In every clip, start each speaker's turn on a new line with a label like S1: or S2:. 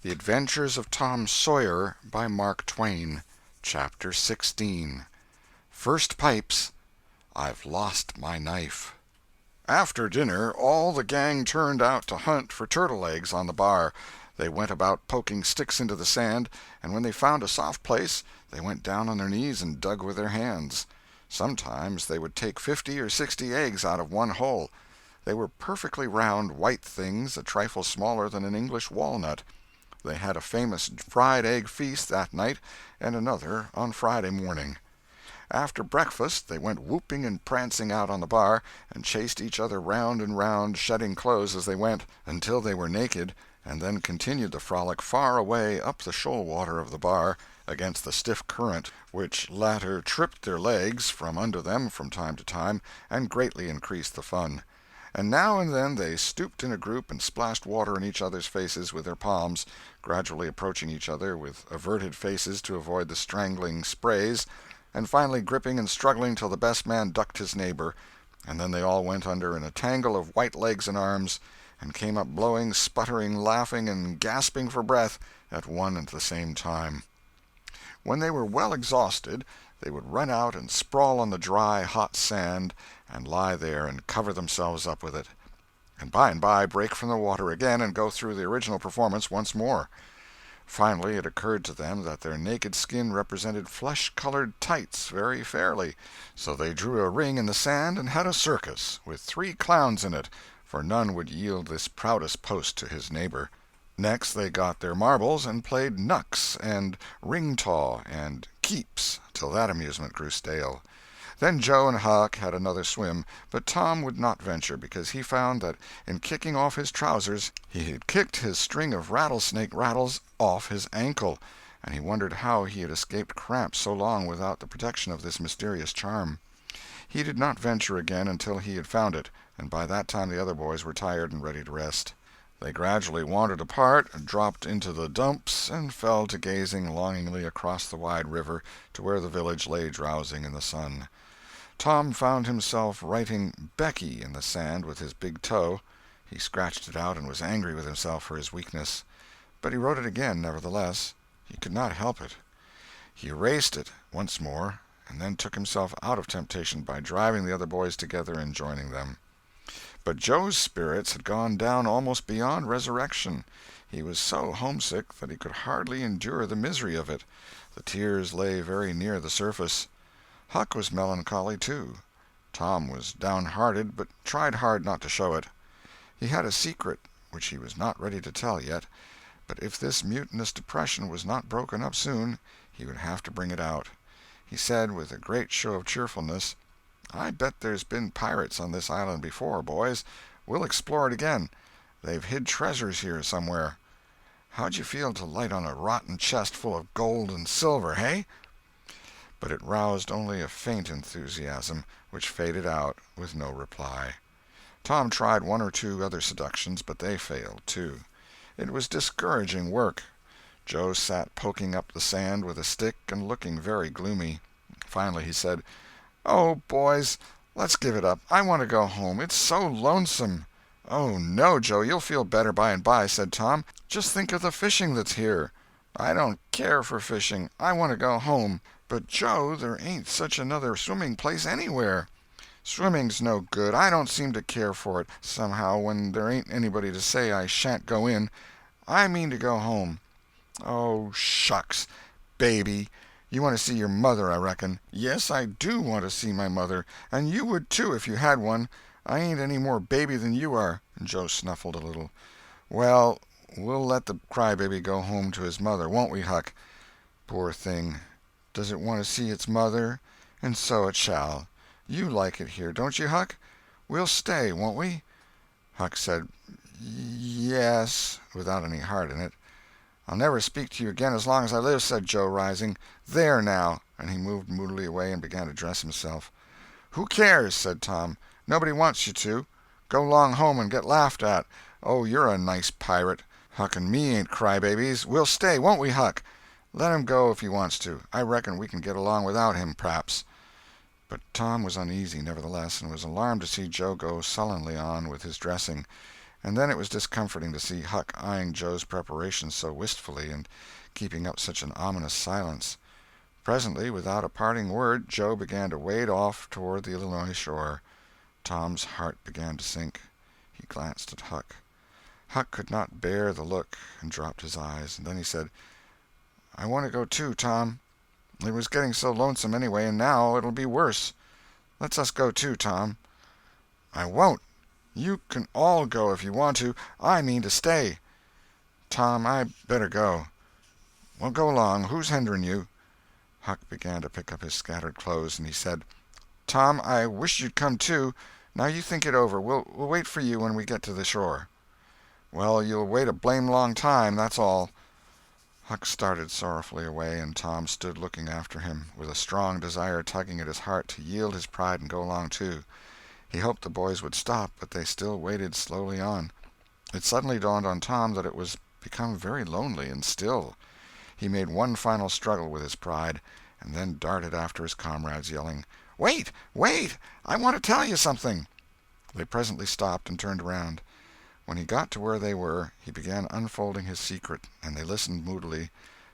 S1: The Adventures of Tom Sawyer by Mark Twain. Chapter 16. First Pipes. I've Lost My Knife. After dinner, all the gang turned out to hunt for turtle eggs on the bar. They went about poking sticks into the sand, and when they found a soft place, they went down on their knees and dug with their hands. Sometimes they would take 50 or 60 eggs out of one hole. They were perfectly round, white things, a trifle smaller than an English walnut. They had a famous fried egg feast that night, and another on Friday morning. After breakfast they went whooping and prancing out on the bar, and chased each other round and round, shedding clothes as they went, until they were naked, and then continued the frolic far away up the shoal water of the bar, against the stiff current, which latter tripped their legs from under them from time to time, and greatly increased the fun. And now and then they stooped in a group and splashed water in each other's faces with their palms, gradually approaching each other with averted faces to avoid the strangling sprays, and finally gripping and struggling till the best man ducked his neighbor, and then they all went under in a tangle of white legs and arms, and came up blowing, sputtering, laughing, and gasping for breath at one and the same time. When they were well exhausted, they would run out and sprawl on the dry, hot sand, and lie there and cover themselves up with it, and by break from the water again and go through the original performance once more. Finally it occurred to them that their naked skin represented flesh-colored tights very fairly, so they drew a ring in the sand and had a circus, with 3 clowns in it, for none would yield this proudest post to his neighbor. Next they got their marbles and played knucks and ring-taw and keeps till that amusement grew stale. Then Joe and Huck had another swim, but Tom would not venture, because he found that in kicking off his trousers he had kicked his string of rattlesnake rattles off his ankle, and he wondered how he had escaped cramps so long without the protection of this mysterious charm. He did not venture again until he had found it, and by that time the other boys were tired and ready to rest. They gradually wandered apart, dropped into the dumps, and fell to gazing longingly across the wide river to where the village lay drowsing in the sun. Tom found himself writing Becky in the sand with his big toe. He scratched it out and was angry with himself for his weakness. But he wrote it again, nevertheless. He could not help it. He erased it once more, and then took himself out of temptation by driving the other boys together and joining them. But Joe's spirits had gone down almost beyond resurrection. He was so homesick that he could hardly endure the misery of it. The tears lay very near the surface. Huck was melancholy, too. Tom was downhearted, but tried hard not to show it. He had a secret which he was not ready to tell yet, but if this mutinous depression was not broken up soon, he would have to bring it out. He said with a great show of cheerfulness, "I bet there's been pirates on this island before, boys. We'll explore it again. They've hid treasures here somewhere. How'd you feel to light on a rotten chest full of gold and silver, hey?" But it roused only a faint enthusiasm, which faded out with no reply. Tom tried 1 or 2 other seductions, but they failed, too. It was discouraging work. Joe sat poking up the sand with a stick and looking very gloomy. Finally he said, "Oh, boys, let's give it up. I want to go home. It's so lonesome." "Oh, no, Joe, you'll feel better by and by," said Tom. "Just think of the fishing that's here." "I don't care for fishing. I want to go home." "But, Joe, there ain't such another swimming place anywhere." "Swimming's no good. I don't seem to care for it, somehow, when there ain't anybody to say I shan't go in. I mean to go home." "Oh, shucks! Baby! You want to see your mother, I reckon." "Yes, I do want to see my mother, and you would too if you had one. I ain't any more baby than you are." And Joe snuffled a little. "Well, we'll let the crybaby go home to his mother, won't we, Huck?" "Poor thing. Does it want to see its mother? And so it shall. You like it here, don't you, Huck? We'll stay, won't we?" Huck said, "Yes," without any heart in it. "I'll never speak to you again as long as I live," said Joe, rising. "There, now," and he moved moodily away and began to dress himself. "Who cares?" said Tom. "Nobody wants you to. Go 'long home and get laughed at. Oh, you're a nice pirate. Huck and me ain't crybabies. We'll stay, won't we, Huck? Let him go if he wants to. I reckon we can get along without him, p'raps." But Tom was uneasy, nevertheless, and was alarmed to see Joe go sullenly on with his dressing, and then it was discomforting to see Huck eyeing Joe's preparations so wistfully and keeping up such an ominous silence. Presently, without a parting word, Joe began to wade off toward the Illinois shore. Tom's heart began to sink. He glanced at Huck. Huck could not bear the look and dropped his eyes, and then he said, "I want to go too, Tom. It was getting so lonesome anyway, and now it'll be worse. Let's us go too, Tom." "I won't. You can all go if you want to. I mean to stay." "Tom, I better go." "Well, go along. Who's hindering you?" Huck began to pick up his scattered clothes, and he said, "Tom, I wish you'd come too. Now you think it over. We'll wait for you when we get to the shore." "Well, you'll wait a blame long time, that's all." Huck started sorrowfully away, and Tom stood looking after him, with a strong desire tugging at his heart to yield his pride and go along too. He hoped the boys would stop, but they still waded slowly on. It suddenly dawned on Tom that it was become very lonely and still. He made one final struggle with his pride, and then darted after his comrades, yelling, "Wait! Wait! I want to tell you something." They presently stopped and turned around. When he got to where they were, he began unfolding his secret, and they listened moodily,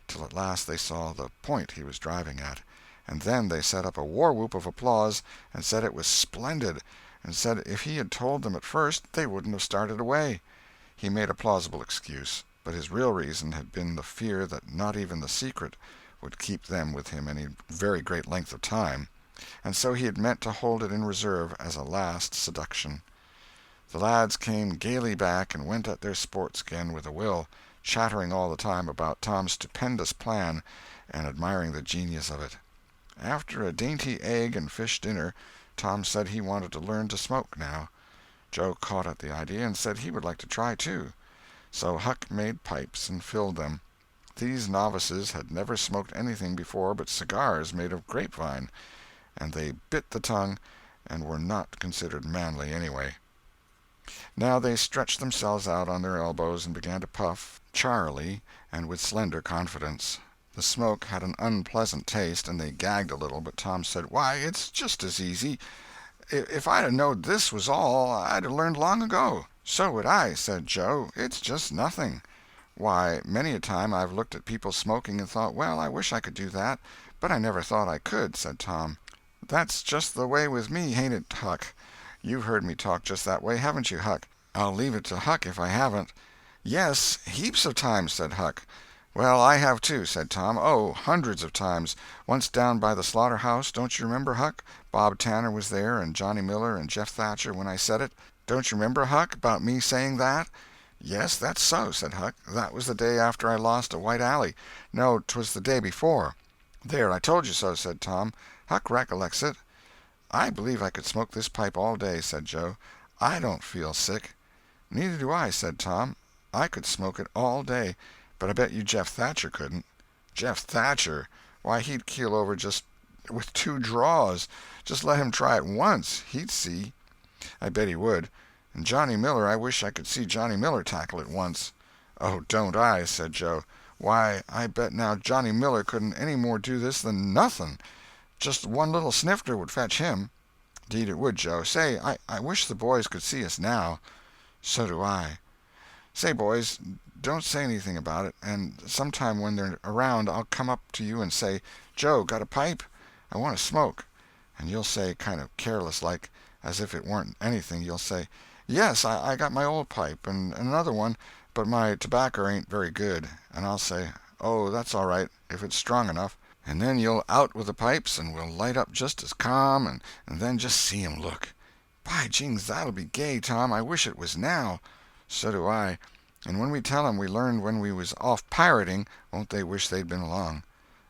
S1: till at last they saw the point he was driving at, and then they set up a war-whoop of applause, and said it was splendid, and said if he had told them at first they wouldn't have started away. He made a plausible excuse, but his real reason had been the fear that not even the secret would keep them with him any very great length of time, and so he had meant to hold it in reserve as a last seduction. The lads came gaily back and went at their sports again with a will, chattering all the time about Tom's stupendous plan and admiring the genius of it. After a dainty egg and fish dinner, Tom said he wanted to learn to smoke now. Joe caught at the idea and said he would like to try too. So Huck made pipes and filled them. These novices had never smoked anything before but cigars made of grapevine, and they bit the tongue and were not considered manly anyway. Now they stretched themselves out on their elbows and began to puff, charily and with slender confidence. The smoke had an unpleasant taste, and they gagged a little, but Tom said, "Why, it's just as easy. If I'd 'a' knowed this was all, I'd 'a' learned long ago." "So would I," said Joe. "It's just nothing." "Why, many a time I've looked at people smoking and thought, well, I wish I could do that, but I never thought I could," said Tom. "That's just the way with me, hain't it, Huck? You've heard me talk just that way, haven't you, Huck?" "I'll leave it to Huck if I haven't." "Yes, heaps of times," said Huck. "Well, I have too," said Tom. "Oh, hundreds of times. Once down by the slaughterhouse, don't you remember, Huck? Bob Tanner was there, and Johnny Miller, and Jeff Thatcher when I said it. Don't you remember, Huck, about me saying that?" "Yes, that's so," said Huck. "That was the day after I lost a white alley. No, 'twas the day before." "There, I told you so," said Tom. "Huck recollects it." "I believe I could smoke this pipe all day," said Joe. "I don't feel sick." "Neither do I," said Tom. "I could smoke it all day, but I bet you Jeff Thatcher couldn't." "Jeff Thatcher? Why, he'd keel over just with 2 draws. Just let him try it once. He'd see." "I bet he would. And Johnny Miller, I wish I could see Johnny Miller tackle it once." "Oh, don't I?" said Joe. "Why, I bet now Johnny Miller couldn't any more do this than nothing. Just one little snifter would fetch him." "'Deed it would, Joe. Say, I wish the boys could see us now." "So do I." "Say, boys, don't say anything about it, and sometime when they're around I'll come up to you and say, 'Joe, got a pipe? I want to smoke.' And you'll say, kind of careless like, as if it warn't anything, you'll say, 'Yes, I got my old pipe, and another one, but my tobacco ain't very good.' And I'll say, 'Oh, that's all right, if it's strong enough.' And then you'll out with the pipes, and we'll light up just as calm, and then just see 'em look. By jings, that'll be gay, Tom. I wish it was now." "So do I. And when we tell 'em we learned when we was off pirating, won't they wish they'd been along?"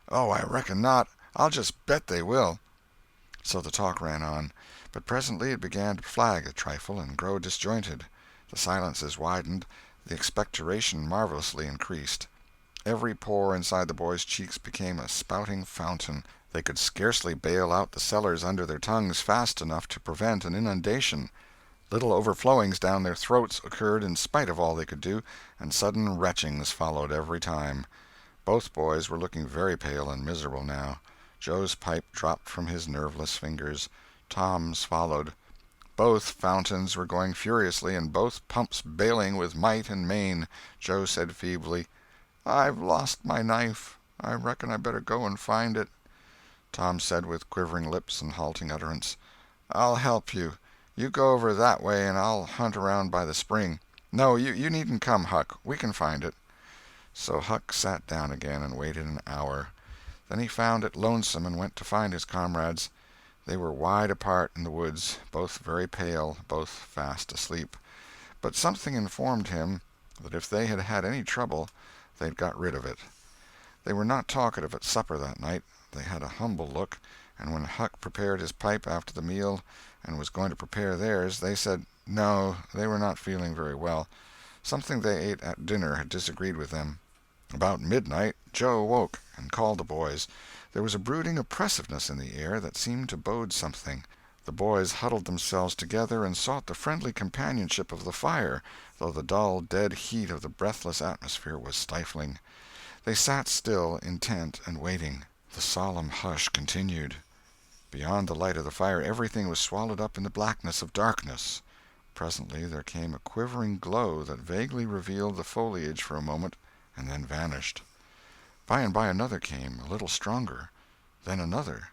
S1: "Oh, I reckon not. I'll just bet they will." So the talk ran on, but presently it began to flag a trifle and grow disjointed. The silences widened, the expectoration marvelously increased. Every pore inside the boys' cheeks became a spouting fountain. They could scarcely bail out the cellars under their tongues fast enough to prevent an inundation. Little overflowings down their throats occurred in spite of all they could do, and sudden retchings followed every time. Both boys were looking very pale and miserable now. Joe's pipe dropped from his nerveless fingers. Tom's followed. Both fountains were going furiously, and both pumps bailing with might and main. Joe said feebly, "I've lost my knife. I reckon I better go and find it." Tom said with quivering lips and halting utterance, "I'll help you. You go over that way and I'll hunt around by the spring. No, you needn't come, Huck. We can find it." So Huck sat down again and waited an hour. Then he found it lonesome and went to find his comrades. They were wide apart in the woods, both very pale, both fast asleep. But something informed him that if they had had any trouble they'd got rid of it. They were not talkative at supper that night. They had a humble look, and when Huck prepared his pipe after the meal and was going to prepare theirs, they said no, they were not feeling very well. Something they ate at dinner had disagreed with them. About midnight Joe awoke and called the boys. There was a brooding oppressiveness in the air that seemed to bode something. The boys huddled themselves together and sought the friendly companionship of the fire, though the dull, dead heat of the breathless atmosphere was stifling. They sat still, intent and waiting. The solemn hush continued. Beyond the light of the fire everything was swallowed up in the blackness of darkness. Presently there came a quivering glow that vaguely revealed the foliage for a moment, and then vanished. By and by another came, a little stronger. Then another.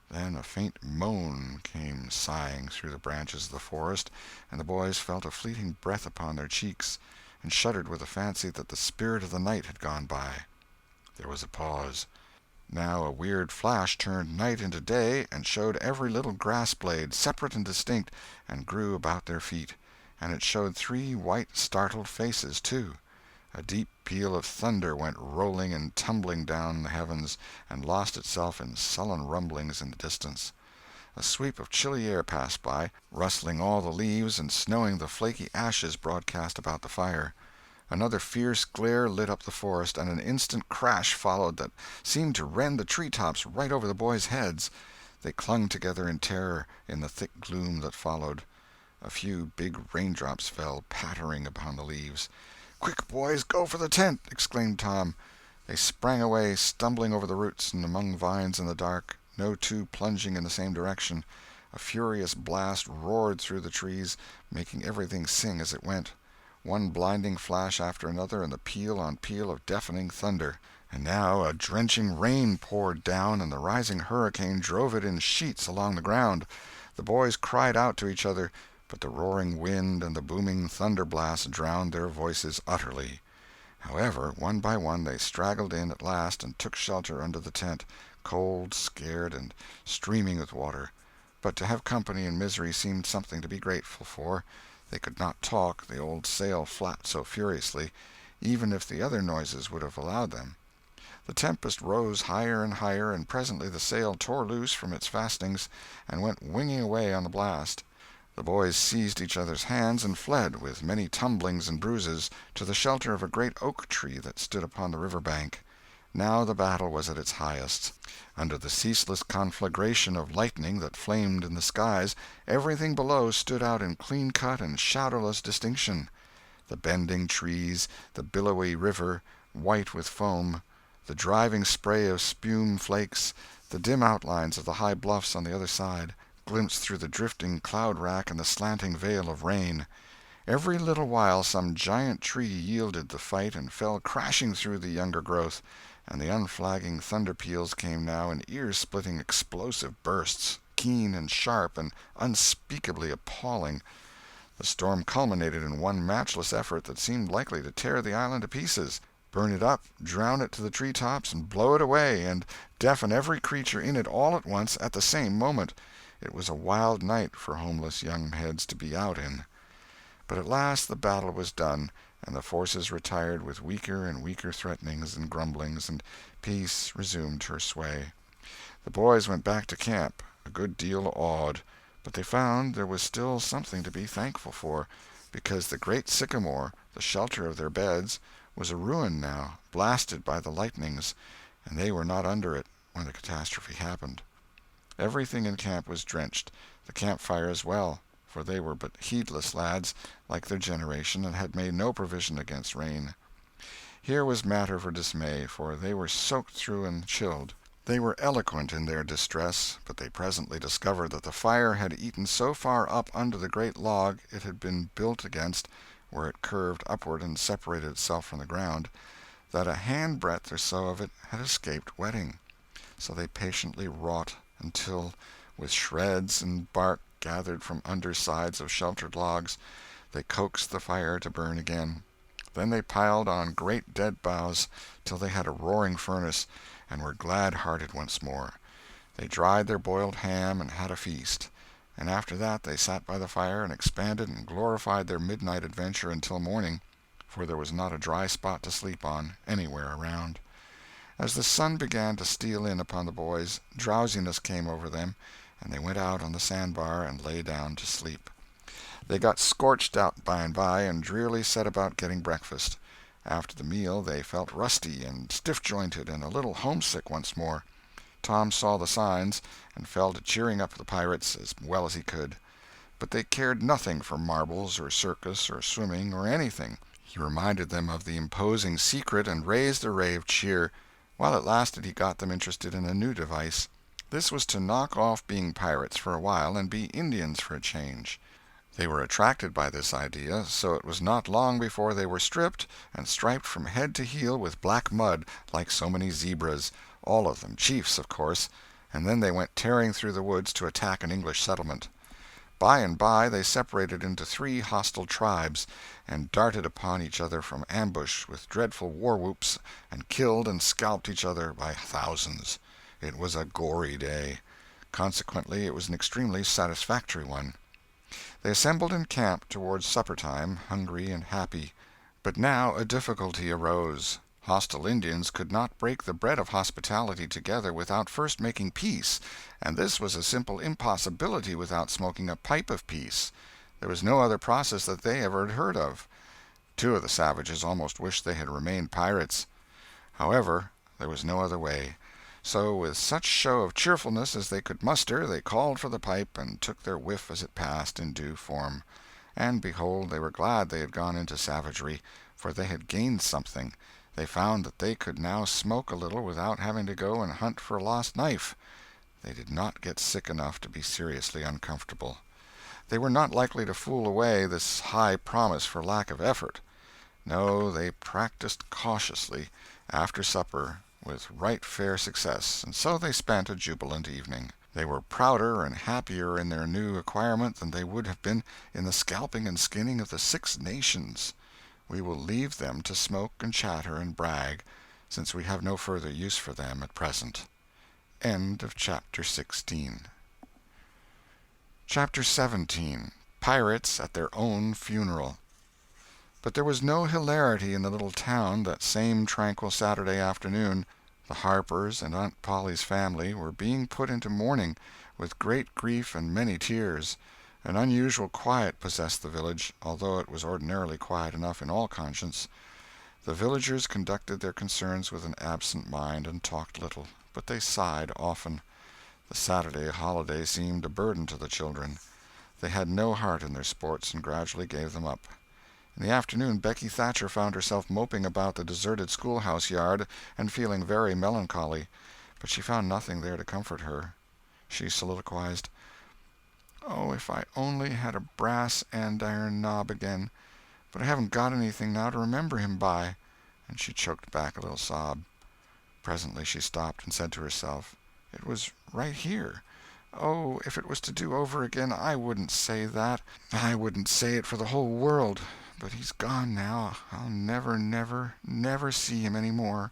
S1: Then a faint moan came sighing through the branches of the forest, and the boys felt a fleeting breath upon their cheeks, and shuddered with the fancy that the spirit of the night had gone by. There was a pause. Now a weird flash turned night into day, and showed every little grass-blade, separate and distinct, and grew about their feet. And it showed 3 white startled faces, too. A deep peal of thunder went rolling and tumbling down the heavens, and lost itself in sullen rumblings in the distance. A sweep of chilly air passed by, rustling all the leaves and snowing the flaky ashes broadcast about the fire. Another fierce glare lit up the forest, and an instant crash followed that seemed to rend the tree-tops right over the boys' heads. They clung together in terror in the thick gloom that followed. A few big raindrops fell pattering upon the leaves. "Quick, boys, go for the tent!" exclaimed Tom. They sprang away, stumbling over the roots and among vines in the dark, no two plunging in the same direction. A furious blast roared through the trees, making everything sing as it went. One blinding flash after another, and the peal on peal of deafening thunder. And now a drenching rain poured down, and the rising hurricane drove it in sheets along the ground. The boys cried out to each other, but the roaring wind and the booming thunder blasts drowned their voices utterly. However, one by one they straggled in at last and took shelter under the tent, cold, scared, and streaming with water. But to have company in misery seemed something to be grateful for. They could not talk, the old sail flapped so furiously, even if the other noises would have allowed them. The tempest rose higher and higher, and presently the sail tore loose from its fastenings and went winging away on the blast. The boys seized each other's hands and fled, with many tumblings and bruises, to the shelter of a great oak tree that stood upon the river bank. Now the battle was at its highest. Under the ceaseless conflagration of lightning that flamed in the skies, everything below stood out in clean-cut and shadowless distinction. The bending trees, the billowy river, white with foam, the driving spray of spume flakes, the dim outlines of the high bluffs on the other side, glimpsed through the drifting cloud-rack and the slanting veil of rain. Every little while some giant tree yielded the fight and fell crashing through the younger growth, and the unflagging thunder-peals came now in ear-splitting explosive bursts, keen and sharp and unspeakably appalling. The storm culminated in one matchless effort that seemed likely to tear the island to pieces, burn it up, drown it to the tree-tops, and blow it away, and deafen every creature in it all at once at the same moment. It was a wild night for homeless young heads to be out in. But at last the battle was done, and the forces retired with weaker and weaker threatenings and grumblings, and peace resumed her sway. The boys went back to camp, a good deal awed, but they found there was still something to be thankful for, because the great sycamore, the shelter of their beds, was a ruin now, blasted by the lightnings, and they were not under it when the catastrophe happened. Everything in camp was drenched, the campfire as well, for they were but heedless lads, like their generation, and had made no provision against rain. Here was matter for dismay, for they were soaked through and chilled. They were eloquent in their distress, but they presently discovered that the fire had eaten so far up under the great log it had been built against, where it curved upward and separated itself from the ground, that a handbreadth or so of it had escaped wetting. So they patiently wrought until, with shreds and bark gathered from undersides of sheltered logs, they coaxed the fire to burn again. Then they piled on great dead boughs till they had a roaring furnace, and were glad-hearted once more. They dried their boiled ham and had a feast, and after that they sat by the fire and expanded and glorified their midnight adventure until morning, for there was not a dry spot to sleep on anywhere around. As the sun began to steal in upon the boys, drowsiness came over them, and they went out on the sandbar and lay down to sleep. They got scorched out by and by, and drearily set about getting breakfast. After the meal they felt rusty and stiff-jointed and a little homesick once more. Tom saw the signs, and fell to cheering up the pirates as well as he could. But they cared nothing for marbles or circus or swimming or anything. He reminded them of the imposing secret and raised a ray of cheer. While it lasted he got them interested in a new device. This was to knock off being pirates for a while and be Indians for a change. They were attracted by this idea, so it was not long before they were stripped and striped from head to heel with black mud like so many zebras, all of them chiefs, of course, and then they went tearing through the woods to attack an English settlement. By and by they separated into 3 hostile tribes, and darted upon each other from ambush with dreadful war-whoops, and killed and scalped each other by thousands. It was a gory day. Consequently it was an extremely satisfactory one. They assembled in camp towards supper-time, hungry and happy. But now a difficulty arose. Hostile Indians could not break the bread of hospitality together without first making peace, and this was a simple impossibility without smoking a pipe of peace. There was no other process that they ever had heard of. 2 of the savages almost wished they had remained pirates. However, there was no other way. So, with such show of cheerfulness as they could muster, they called for the pipe, and took their whiff as it passed in due form. And behold, they were glad they had gone into savagery, for they had gained something. They found that they could now smoke a little without having to go and hunt for a lost knife. They did not get sick enough to be seriously uncomfortable. They were not likely to fool away this high promise for lack of effort. No, they practiced cautiously, after supper, with right fair success, and so they spent a jubilant evening. They were prouder and happier in their new acquirement than they would have been in the scalping and skinning of the 6 nations. We will leave them to smoke and chatter and brag, since we have no further use for them at present. End of Chapter 16. Chapter 17. Pirates at Their Own Funeral. But there was no hilarity in the little town that same tranquil Saturday afternoon. The Harpers and Aunt Polly's family were being put into mourning, with great grief and many tears. An unusual quiet possessed the village, although it was ordinarily quiet enough in all conscience. The villagers conducted their concerns with an absent mind, and talked little, but they sighed often. The Saturday holiday seemed a burden to the children. They had no heart in their sports, and gradually gave them up. In the afternoon Becky Thatcher found herself moping about the deserted schoolhouse yard, and feeling very melancholy, but she found nothing there to comfort her. She soliloquized, "Oh, if I only had a brass andiron knob again! But I haven't got anything now to remember him by," and she choked back a little sob. Presently she stopped and said to herself, "It was right here. Oh, if it was to do over again, I wouldn't say that. I wouldn't say it for the whole world. But he's gone now. I'll never, never, never see him any more."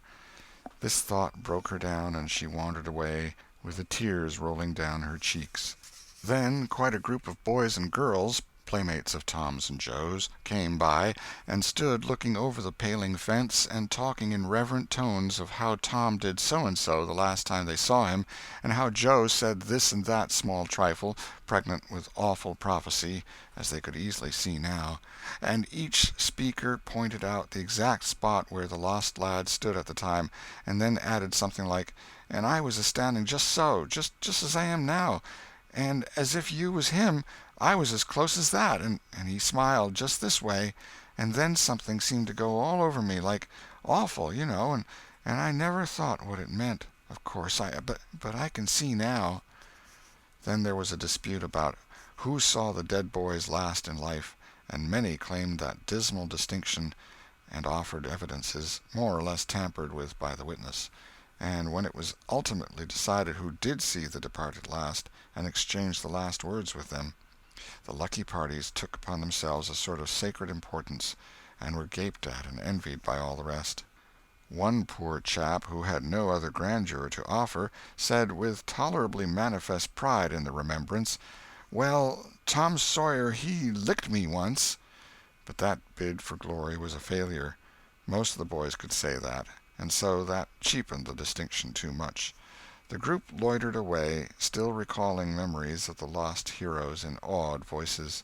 S1: This thought broke her down, and she wandered away, with the tears rolling down her cheeks. Then quite a group of boys and girls, playmates of Tom's and Joe's, came by, and stood looking over the paling fence, and talking in reverent tones of how Tom did so-and-so the last time they saw him, and how Joe said this and that small trifle, pregnant with awful prophecy, as they could easily see now, and each speaker pointed out the exact spot where the lost lad stood at the time, and then added something like, "And I was a-standing just so, just as I am now, and as if you was him, I was as close as that, and he smiled just this way, and then something seemed to go all over me, like awful, you know, and I never thought what it meant." Of course but I can see now." Then there was a dispute about who saw the dead boys last in life, and many claimed that dismal distinction, and offered evidences, more or less tampered with by the witness. And when it was ultimately decided who did see the departed last, and exchanged the last words with them, the lucky parties took upon themselves a sort of sacred importance, and were gaped at and envied by all the rest. One poor chap, who had no other grandeur to offer, said, with tolerably manifest pride in the remembrance, "Well, Tom Sawyer he licked me once." But that bid for glory was a failure. Most of the boys could say that, and so that cheapened the distinction too much. The group loitered away, still recalling memories of the lost heroes in awed voices.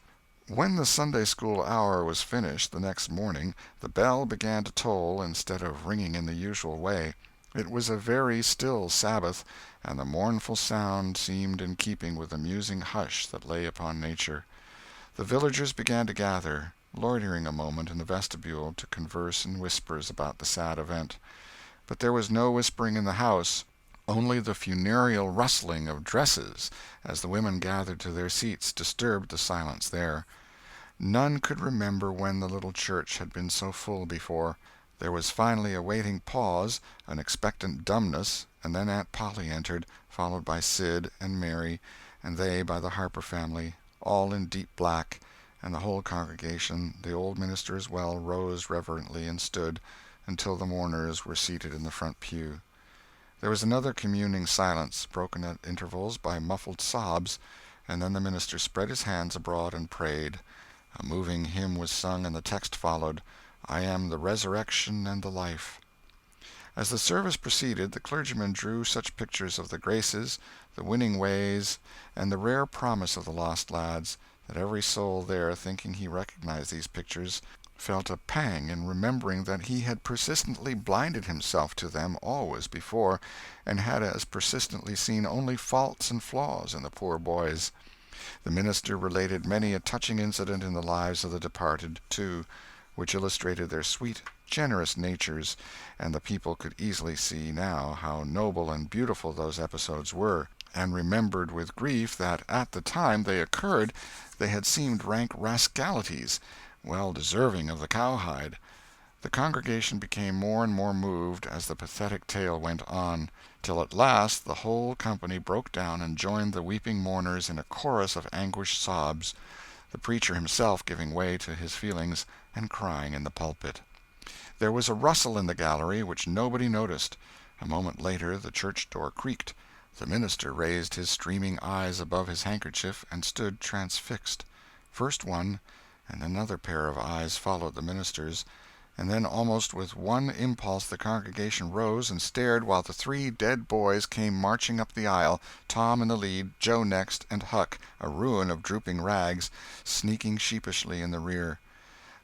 S1: When the Sunday school hour was finished the next morning, the bell began to toll instead of ringing in the usual way. It was a very still Sabbath, and the mournful sound seemed in keeping with the musing hush that lay upon nature. The villagers began to gather, loitering a moment in the vestibule to converse in whispers about the sad event. But there was no whispering in the house, only the funereal rustling of dresses as the women gathered to their seats disturbed the silence there. None could remember when the little church had been so full before. There was finally a waiting pause, an expectant dumbness, and then Aunt Polly entered, followed by Sid and Mary, and they by the Harper family, all in deep black, and the whole congregation, the old minister as well, rose reverently and stood until the mourners were seated in the front pew. There was another communing silence, broken at intervals by muffled sobs, and then the minister spread his hands abroad and prayed. A moving hymn was sung, and the text followed, "I am the resurrection and the life." As the service proceeded, the clergyman drew such pictures of the graces, the winning ways, and the rare promise of the lost lads, that every soul there, thinking he recognized these pictures, felt a pang in remembering that he had persistently blinded himself to them always before, and had as persistently seen only faults and flaws in the poor boys. The minister related many a touching incident in the lives of the departed, too, which illustrated their sweet, generous natures, and the people could easily see now how noble and beautiful those episodes were, and remembered with grief that at the time they occurred they had seemed rank rascalities, well deserving of the cowhide. The congregation became more and more moved as the pathetic tale went on, till at last the whole company broke down and joined the weeping mourners in a chorus of anguished sobs, the preacher himself giving way to his feelings and crying in the pulpit. There was a rustle in the gallery which nobody noticed. A moment later the church door creaked. The minister raised his streaming eyes above his handkerchief and stood transfixed. First one, and another pair of eyes followed the minister's, and then almost with one impulse the congregation rose and stared while the three dead boys came marching up the aisle, Tom in the lead, Joe next, and Huck, a ruin of drooping rags, sneaking sheepishly in the rear.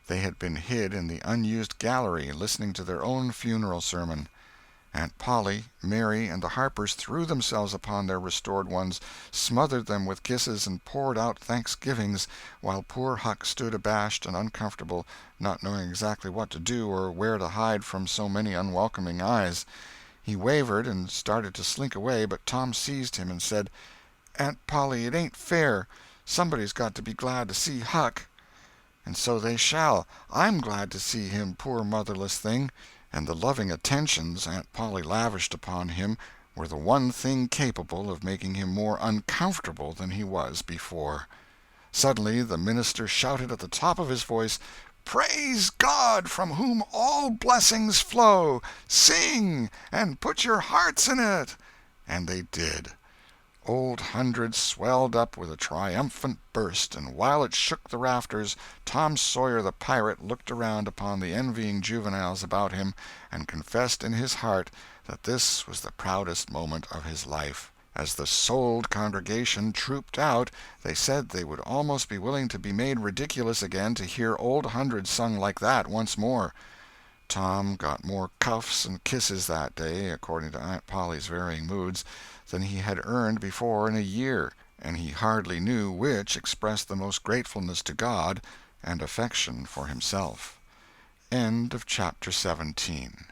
S1: They had been hid in the unused gallery, listening to their own funeral sermon. Aunt Polly, Mary, and the Harpers threw themselves upon their restored ones, smothered them with kisses, and poured out thanksgivings, while poor Huck stood abashed and uncomfortable, not knowing exactly what to do or where to hide from so many unwelcoming eyes. He wavered and started to slink away, but Tom seized him and said, "Aunt Polly, it ain't fair. Somebody's got to be glad to see Huck." "And so they shall. I'm glad to see him, poor motherless thing." And the loving attentions Aunt Polly lavished upon him were the one thing capable of making him more uncomfortable than he was before. Suddenly the minister shouted at the top of his voice, "Praise God, from whom all blessings flow! Sing, and put your hearts in it!" And they did. Old Hundred swelled up with a triumphant burst, and while it shook the rafters, Tom Sawyer the pirate looked around upon the envying juveniles about him, and confessed in his heart that this was the proudest moment of his life. As the souled congregation trooped out, they said they would almost be willing to be made ridiculous again to hear Old Hundred sung like that once more. Tom got more cuffs and kisses that day, according to Aunt Polly's varying moods, than he had earned before in a year, and he hardly knew which expressed the most gratefulness to God and affection for himself. End of chapter 17.